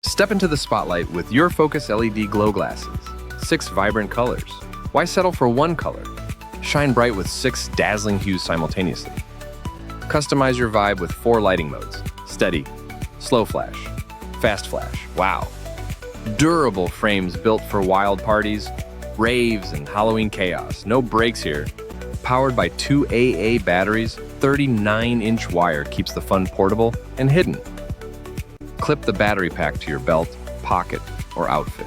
Step into the spotlight with YouRfocus LED Glow Glasses. 6 vibrant colors. Why settle for one color? Shine bright with 6 dazzling hues simultaneously. Customize your vibe with 4 lighting modes. Steady, slow flash, fast flash. Wow. Durable frames built for wild parties, raves, and Halloween chaos. No breaks here. Powered by 2 AA batteries, 39-inch wire keeps the fun portable and hidden. Clip the battery pack to your belt, pocket, or outfit.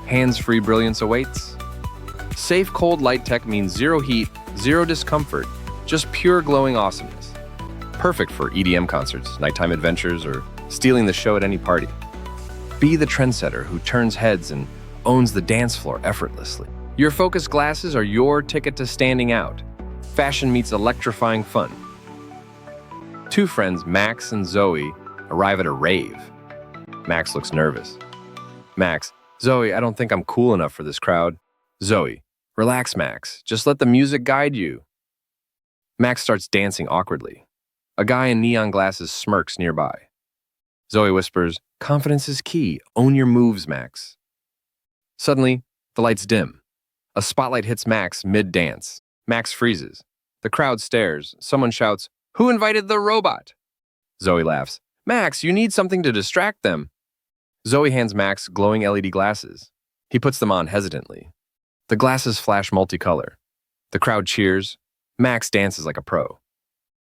Hands-free brilliance awaits. Safe cold light tech means zero heat, zero discomfort, just pure glowing awesomeness. Perfect for EDM concerts, nighttime adventures, or stealing the show at any party. Be the trendsetter who turns heads and owns the dance floor effortlessly. YouRfocus glasses are your ticket to standing out. Fashion meets electrifying fun. 2 friends, Max and Zoe, arrive at a rave. Max looks nervous. Max, Zoe, I don't think I'm cool enough for this crowd. Zoe, relax, Max. Just let the music guide you. Max starts dancing awkwardly. A guy in neon glasses smirks nearby. Zoe whispers, confidence is key. Own your moves, Max. Suddenly, the lights dim. A spotlight hits Max mid-dance. Max freezes. The crowd stares. Someone shouts, "Who invited the robot?" Zoe laughs. Max, you need something to distract them. Zoe hands Max glowing LED glasses. He puts them on hesitantly. The glasses flash multicolor. The crowd cheers. Max dances like a pro.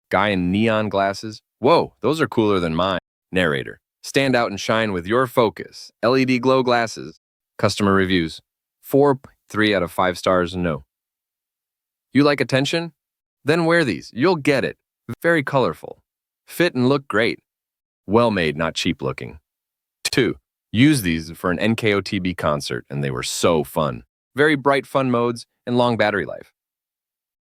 Guy in neon glasses. Whoa, those are cooler than mine. Narrator. Stand out and shine with YouRfocus LED glow glasses. Customer reviews. 4.3 out of 5 stars, no. You like attention? Then wear these. You'll get it. Very colorful. Fit and look great. Well made, not cheap looking. 2. Use these for an NKOTB concert, and they were so fun. Very bright fun modes and long battery life.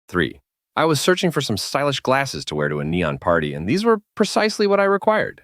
3. I was searching for some stylish glasses to wear to a neon party, and these were precisely what I required.